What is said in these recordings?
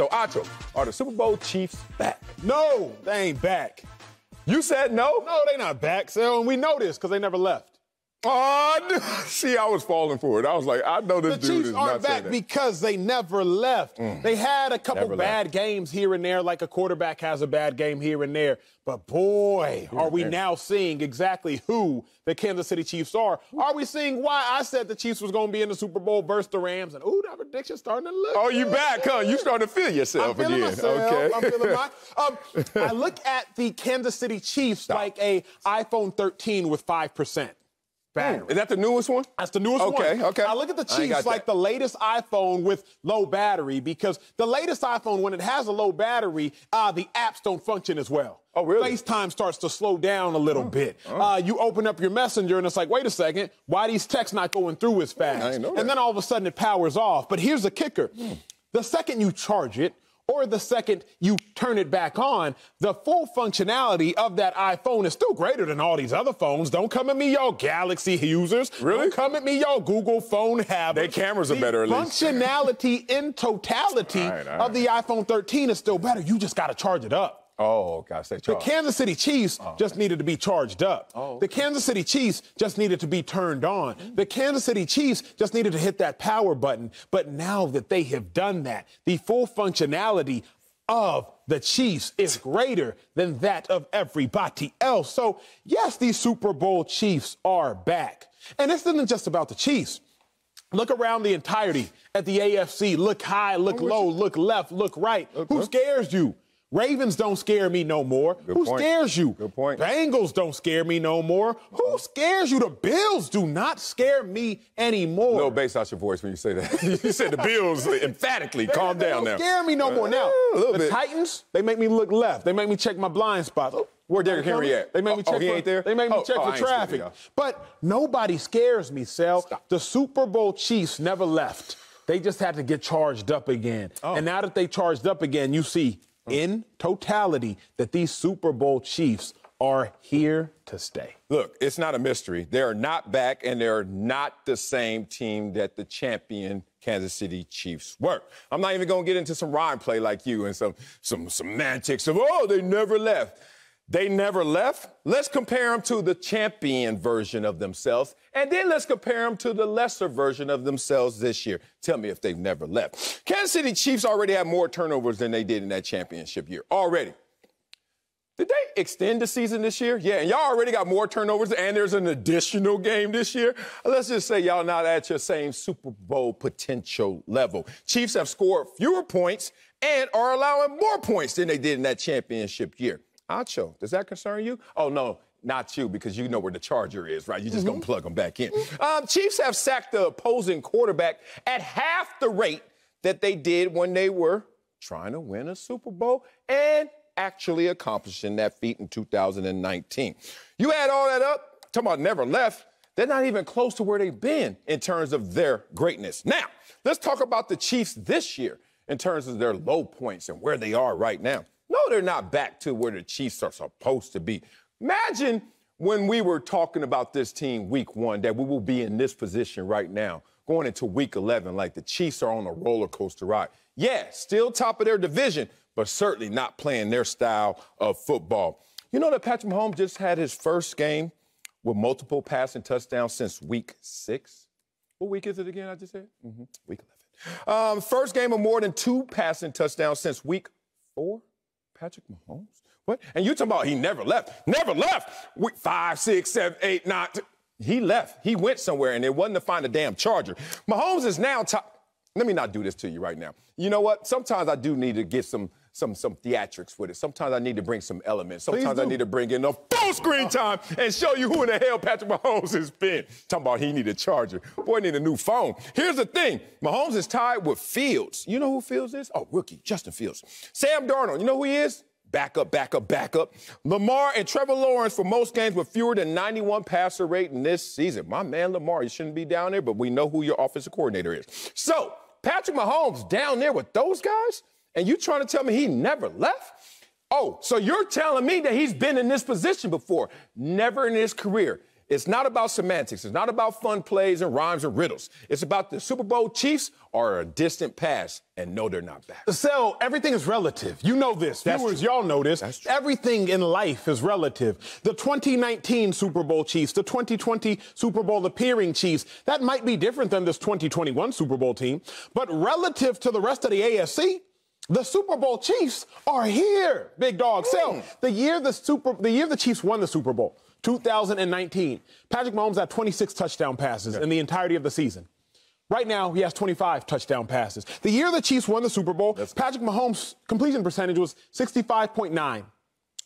So, Acho, are the Super Bowl Chiefs back? No, they ain't back. You said no? No, they not back, Sal, and we know this because they never left. Oh, see, I was falling for it. I was like, I know this dude is not saying that. The Chiefs aren't back because they never left. They had a couple bad games here and there, like a quarterback has a bad game here and there. But, boy, are we now seeing exactly who the Kansas City Chiefs are. Are we seeing why I said the Chiefs was going to be in the Super Bowl versus the Rams? And, ooh, that prediction's starting to look Oh, you good. back, huh? You starting to feel yourself I'm feeling again. myself. Okay. I'm feeling mine. I look at the Kansas City Chiefs like a iPhone 13 with 5%. Battery. Is that the newest one? That's the newest one. Okay. I look at the Chiefs like the latest iPhone with low battery because the latest iPhone, when it has a low battery, the apps don't function as well. Oh, really? FaceTime starts to slow down a little bit. You open up your Messenger and it's like, wait a second, why are these texts not going through as fast? I didn't know that. And then all of a sudden it powers off. But here's the kicker. The second you charge it, or the second you turn it back on, the full functionality of that iPhone is still greater than all these other phones. Don't come at me, y'all Galaxy users. Really? Don't come at me, y'all Google phone havers. Their cameras are better, at least. Functionality in totality of the iPhone 13 is still better. You just got to charge it up. Oh, gotta stay charged. The Kansas City Chiefs just needed to be charged up. The Kansas City Chiefs just needed to be turned on. The Kansas City Chiefs just needed to hit that power button. But now that they have done that, the full functionality of the Chiefs is greater than that of everybody else. So, yes, these Super Bowl Chiefs are back. And this isn't just about the Chiefs. Look around the entirety at the AFC. Look high, look low, look left, look right. Who scares you? Ravens don't scare me no more. Who scares you? Good point. Bengals don't scare me no more. Who scares you? The Bills do not scare me anymore. A little bass out your voice when you say that. You said the Bills emphatically. Calm down now. They don't scare me no more. Now, the Titans, they make me look left. They make me check my blind spots. Where Derrick Henry at? They make me check he ain't there? They make me check for traffic. But nobody scares me, Sal. The Super Bowl Chiefs never left. They just had to get charged up again. And now that they charged up again, you see in totality that these Super Bowl Chiefs are here to stay. Look, it's not a mystery. They're not back, and they're not the same team that the champion Kansas City Chiefs were. I'm not even going to get into some rhyme play like you and some semantics of, oh, they never left. They never left. Let's compare them to the champion version of themselves, and then let's compare them to the lesser version of themselves this year. Tell me if they've never left. Kansas City Chiefs already have more turnovers than they did in that championship year. Already. Did they extend the season this year? Yeah, and y'all already got more turnovers, and there's an additional game this year. Let's just say y'all not at your same Super Bowl potential level. Chiefs have scored fewer points and are allowing more points than they did in that championship year. Acho, does that concern you? Oh, no, not you, because you know where the charger is, right? You're just going to plug them back in. Chiefs have sacked the opposing quarterback at half the rate that they did when they were trying to win a Super Bowl and actually accomplishing that feat in 2019. You add all that up, talking about never left, they're not even close to where they've been in terms of their greatness. Now, let's talk about the Chiefs this year in terms of their low points and where they are right now. No, they're not back to where the Chiefs are supposed to be. Imagine when we were talking about this team week 1 that we will be in this position right now, going into week 11, like the Chiefs are on a roller coaster ride. Yeah, still top of their division, but certainly not playing their style of football. You know that Patrick Mahomes just had his first game with multiple passing touchdowns since week 6? What week is it again, I just said? Week 11. First game of more than 2 passing touchdowns since week 4? Patrick Mahomes? What? And you talking about he never left. Never left. Week 5, 6, 7, 8, 9. He left. He went somewhere, and it wasn't to find a damn charger. Mahomes is now top. Let me not do this to you right now. You know what? Sometimes I do need to get some theatrics with it. Sometimes I need to bring some elements. Sometimes I need to bring in a full screen time and show you who in the hell Patrick Mahomes has been. Talking about he need a charger. Boy, need a new phone. Here's the thing. Mahomes is tied with Fields. You know who Fields is? Oh, rookie, Justin Fields. Sam Darnold, you know who he is? Backup. Lamar and Trevor Lawrence for most games with fewer than 91 passer rating this season. My man Lamar, you shouldn't be down there, but we know who your offensive coordinator is. So, Patrick Mahomes down there with those guys, and you trying to tell me he never left? Oh, so you're telling me that he's been in this position before. Never in his career. It's not about semantics. It's not about fun plays and rhymes and riddles. It's about the Super Bowl Chiefs are a distant past, and no, they're not back. So everything is relative. You know this. Viewers, y'all know this. Everything in life is relative. The 2019 Super Bowl Chiefs, the 2020 Super Bowl appearing Chiefs, that might be different than this 2021 Super Bowl team. But relative to the rest of the AFC, the Super Bowl Chiefs are here, big dog. So the year the Chiefs won the Super Bowl, 2019, Patrick Mahomes had 26 touchdown passes in the entirety of the season. Right now, he has 25 touchdown passes. The year the Chiefs won the Super Bowl, Patrick Mahomes' completion percentage was 65.9.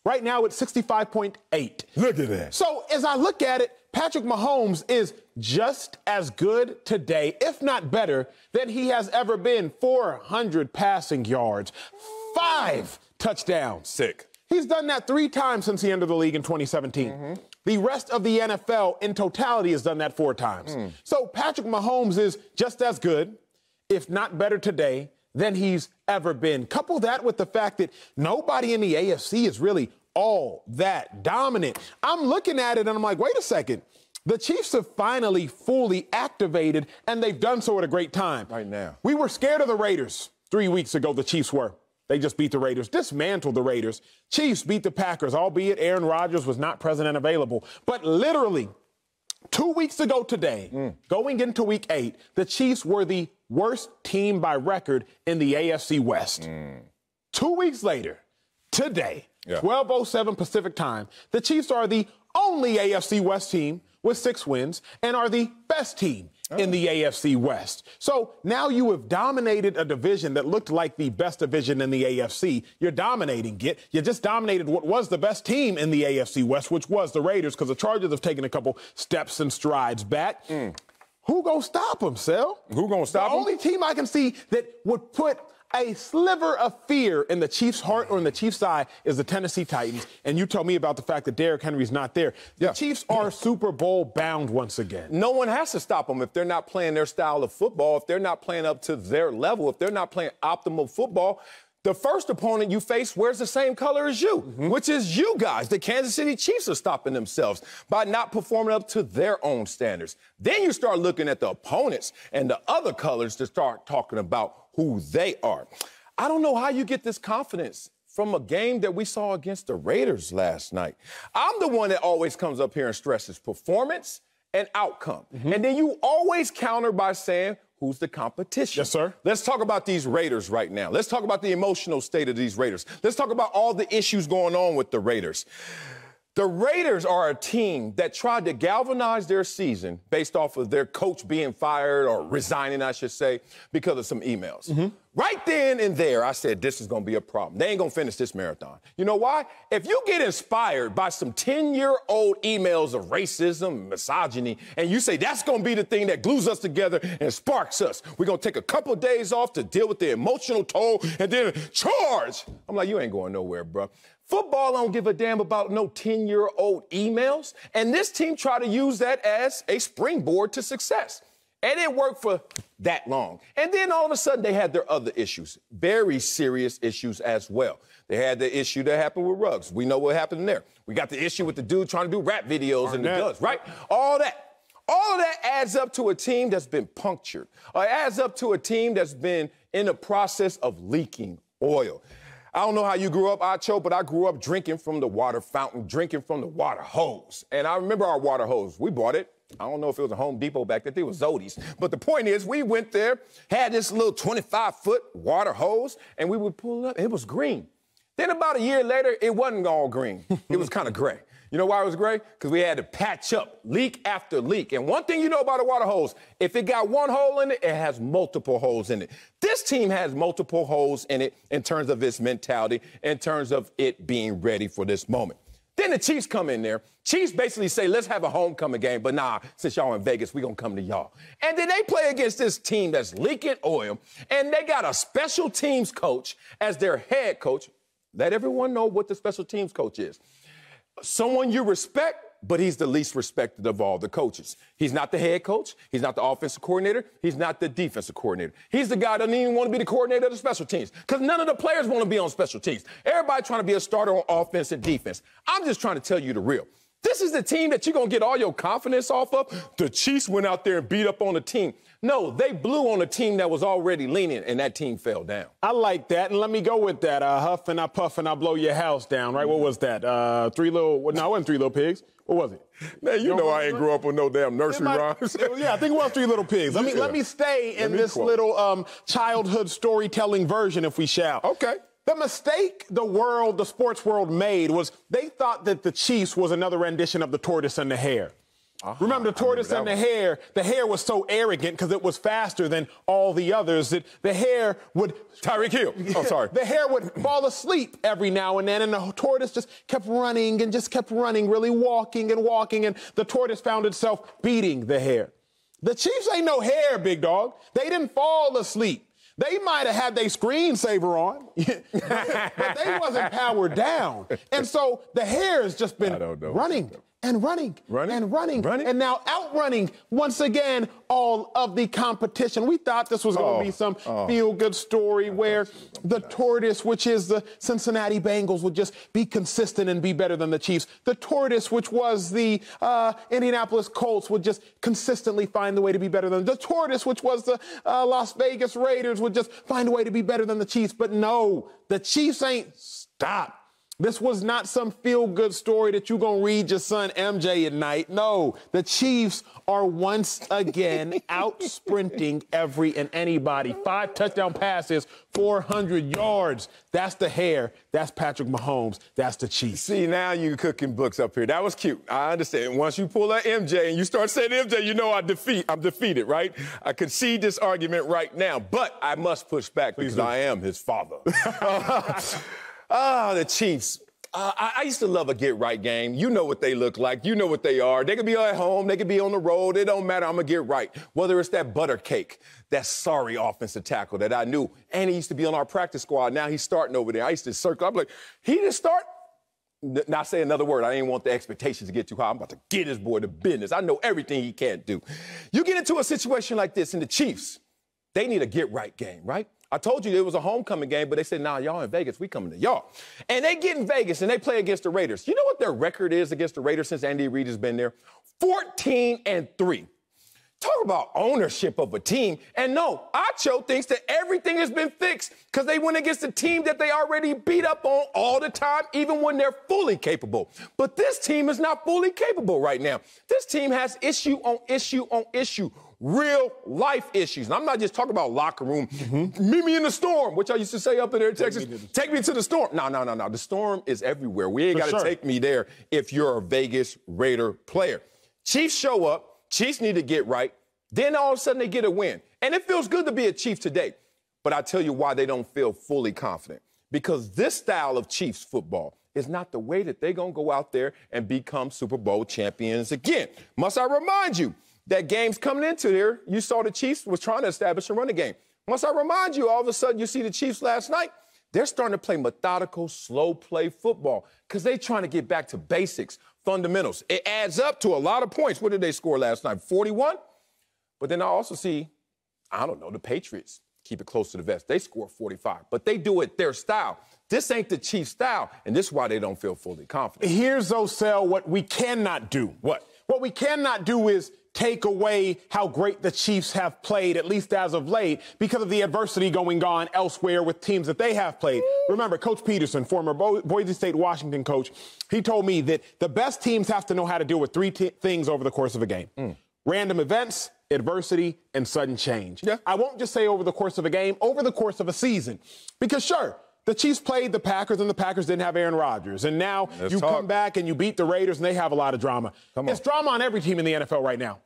Right now, it's 65.8. Look at that. So as I look at it, Patrick Mahomes is just as good today, if not better, than he has ever been. 400 passing yards, 5 touchdowns. Sick. He's done that 3 times since he entered the league in 2017. The rest of the NFL in totality has done that 4 times. So Patrick Mahomes is just as good, if not better today, than he's ever been. Couple that with the fact that nobody in the AFC is really all that dominant. I'm looking at it and I'm like, wait a second. The Chiefs have finally fully activated, and they've done so at a great time. Right now. We were scared of the Raiders 3 weeks ago, the Chiefs were. They just beat the Raiders, dismantled the Raiders. Chiefs beat the Packers, albeit Aaron Rodgers was not present and available. But literally, 2 weeks ago today, going into week 8, the Chiefs were the worst team by record in the AFC West. 2 weeks later, today, 12:07 Pacific time, the Chiefs are the only AFC West team with 6 wins and are the best team in the AFC West. So now you have dominated a division that looked like the best division in the AFC. You're dominating it. You just dominated what was the best team in the AFC West, which was the Raiders, because the Chargers have taken a couple steps and strides back. Who gonna stop them, Sel? Who gonna stop them? The only team I can see that would put a sliver of fear in the Chiefs' heart or in the Chiefs' eye is the Tennessee Titans. And you told me about the fact that Derrick Henry's not there. The Chiefs are Super Bowl bound once again. No one has to stop them if they're not playing their style of football, if they're not playing up to their level, if they're not playing optimal football. The first opponent you face wears the same color as you, which is you guys. The Kansas City Chiefs are stopping themselves by not performing up to their own standards. Then you start looking at the opponents and the other colors to start talking about who they are. I don't know how you get this confidence from a game that we saw against the Raiders last night. I'm the one that always comes up here and stresses performance and outcome. And then you always counter by saying, who's the competition? Yes, sir. Let's talk about these Raiders right now. Let's talk about the emotional state of these Raiders. Let's talk about all the issues going on with the Raiders. The Raiders are a team that tried to galvanize their season based off of their coach being fired or resigning, I should say, because of some emails. Right then and there, I said, this is going to be a problem. They ain't going to finish this marathon. You know why? If you get inspired by some 10-year-old emails of racism, misogyny, and you say that's going to be the thing that glues us together and sparks us, we're going to take a couple of days off to deal with the emotional toll and then charge. I'm like, you ain't going nowhere, bro. Football don't give a damn about no 10-year-old emails. And this team tried to use that as a springboard to success. And it worked for that long. And then all of a sudden, they had their other issues, very serious issues as well. They had the issue that happened with Ruggs. We know what happened there. We got the issue with the dude trying to do rap videos in the guns, right? All that. All of that adds up to a team that's been punctured. Or adds up to a team that's been in the process of leaking oil. I don't know how you grew up, Acho, but I grew up drinking from the water fountain, drinking from the water hose. And I remember our water hose. We bought it. I don't know if it was a Home Depot back then. I think it was Zodi's. But the point is, we went there, had this little 25-foot water hose, and we would pull it up. It was green. Then about a year later, it wasn't all green. It was kind of gray. You know why it was gray? Because we had to patch up leak after leak. And one thing you know about a water hose, if it got one hole in it, it has multiple holes in it. This team has multiple holes in it in terms of its mentality, in terms of it being ready for this moment. Then the Chiefs come in there. Chiefs basically say, let's have a homecoming game, but nah, since y'all in Vegas, we're going to come to y'all. And then they play against this team that's leaking oil, and they got a special teams coach as their head coach. Let everyone know what the special teams coach is. Someone you respect, but he's the least respected of all the coaches. He's not the head coach. He's not the offensive coordinator. He's not the defensive coordinator. He's the guy that doesn't even want to be the coordinator of the special teams because none of the players want to be on special teams. Everybody trying to be a starter on offense and defense. I'm just trying to tell you the real. This is the team that you're going to get all your confidence off of? The Chiefs went out there and beat up on a team. No, they blew on a team that was already leaning, and that team fell down. I like that, and let me go with that. Huff and I puff and I blow your house down, right? What was that? It wasn't Three Little Pigs. What was it? Man, you know I ain't grew up with no damn nursery rhymes. Yeah, I think it was Three Little Pigs. Let me stay in this little childhood storytelling version, if we shall. Okay. The mistake the sports world made was they thought that the Chiefs was another rendition of the tortoise and the hare. Remember the tortoise and the hare? The hare was so arrogant because it was faster than all the others that the hare would... Tyreek Hill. Oh, sorry. The hare would fall asleep every now and then, and the tortoise just kept running and just kept running, really walking, and the tortoise found itself beating the hare. The Chiefs ain't no hare, big dog. They didn't fall asleep. They might have had their screensaver on, but they wasn't powered down. And so the hare has just been running and running, and now outrunning, once again, all of the competition. We thought this was going to be some feel-good story where the tortoise, which is the Cincinnati Bengals, would just be consistent and be better than the Chiefs. The tortoise, which was the Indianapolis Colts, would just consistently find the way to be better than the tortoise, which was the Las Vegas Raiders, would just find a way to be better than the Chiefs. But no, the Chiefs ain't stopped. This was not some feel-good story that you're going to read your son MJ at night. No, the Chiefs are once again out-sprinting every and anybody. 5 touchdown passes, 400 yards. That's the hare. That's Patrick Mahomes. That's the Chiefs. See, now you're cooking books up here. That was cute. I understand. Once you pull that MJ and you start saying MJ, you know I'm defeated, right? I concede this argument right now, but I must push back because I am his father. The Chiefs. I used to love a get-right game. You know what they look like. You know what they are. They could be at home. They could be on the road. It don't matter. I'm going to get right. Whether it's that butter cake, that sorry offensive tackle that I knew, and he used to be on our practice squad. Now he's starting over there. I used to circle. I'm like, he didn't start? Not say another word. I didn't want the expectations to get too high. I'm about to get this boy to business. I know everything he can't do. You get into a situation like this, and the Chiefs, they need a get-right game, right? I told you it was a homecoming game, but they said, nah, y'all in Vegas, we coming to y'all. And they get in Vegas, and they play against the Raiders. You know what their record is against the Raiders since Andy Reid has been there? 14-3. Talk about ownership of a team. And no, Acho thinks that everything has been fixed because they went against a team that they already beat up on all the time, even when they're fully capable. But this team is not fully capable right now. This team has issue on issue on issue. Real life issues. And I'm not just talking about locker room. Meet me in the storm, which I used to say up in there in Texas. Take me to the storm. No. The storm is everywhere. We ain't got to take me there if you're a Vegas Raider player. Chiefs show up. Chiefs need to get right. Then all of a sudden they get a win. And it feels good to be a Chief today. But I tell you why they don't feel fully confident. Because this style of Chiefs football is not the way that they're going to go out there and become Super Bowl champions again. Must I remind you that games coming into here, you saw the Chiefs was trying to establish a running game. Must I remind you, all of a sudden you see the Chiefs last night, they're starting to play methodical, slow play football because they're trying to get back to basics, fundamentals. It adds up to a lot of points. What did they score last night? 41? But then I also see, the Patriots keep it close to the vest. They score 45, but they do it their style. This ain't the Chiefs style, and this is why they don't feel fully confident. Here's, Osel, what we cannot do. What? What we cannot do is take away how great the Chiefs have played, at least as of late, because of the adversity going on elsewhere with teams that they have played. Remember, Coach Peterson, former Boise State Washington coach, he told me that the best teams have to know how to deal with three things over the course of a game. Random events, adversity, and sudden change. Yeah. I won't just say over the course of a game, over the course of a season. Because, sure, the Chiefs played the Packers, and the Packers didn't have Aaron Rodgers. And now come back and you beat the Raiders, and they have a lot of drama. It's drama on every team in the NFL right now.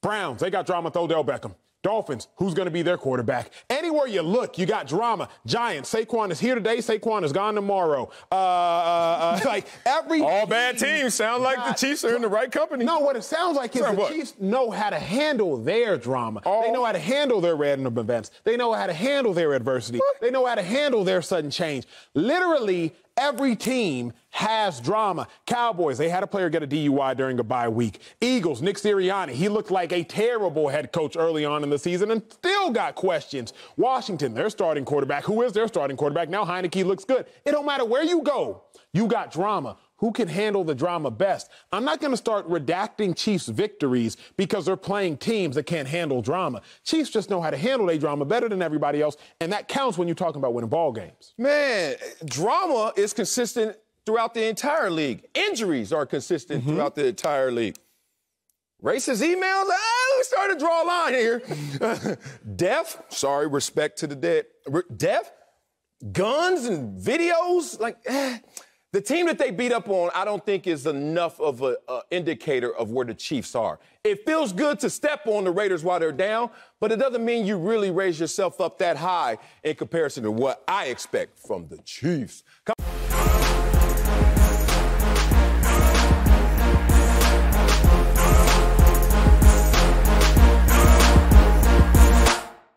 Browns, they got drama with Odell Beckham. Dolphins, who's going to be their quarterback? Anywhere you look, you got drama. Giants, Saquon is here today. Saquon is gone tomorrow. All bad teams sound like the Chiefs are in the right company. No, what it sounds like is the Chiefs know how to handle their drama. They know how to handle their random events. They know how to handle their adversity. They know how to handle their sudden change. Literally, every team has drama. Cowboys, they had a player get a DUI during a bye week. Eagles, Nick Sirianni, he looked like a terrible head coach early on in the season and still got questions. Washington, their starting quarterback. Who is their starting quarterback? Now Heineke looks good. It don't matter where you go. You got drama. who can handle the drama best. I'm not going to start redacting Chiefs victories because they're playing teams that can't handle drama. Chiefs just know how to handle their drama better than everybody else, and that counts when you're talking about winning ball games. Man, drama is consistent throughout the entire league. Injuries are consistent throughout the entire league. Racist emails? We started to draw a line here. Death? Sorry, respect to the dead. Death? Guns and videos? The team that they beat up on, I don't think is enough of an indicator of where the Chiefs are. It feels good to step on the Raiders while they're down, but it doesn't mean you really raise yourself up that high in comparison to what I expect from the Chiefs.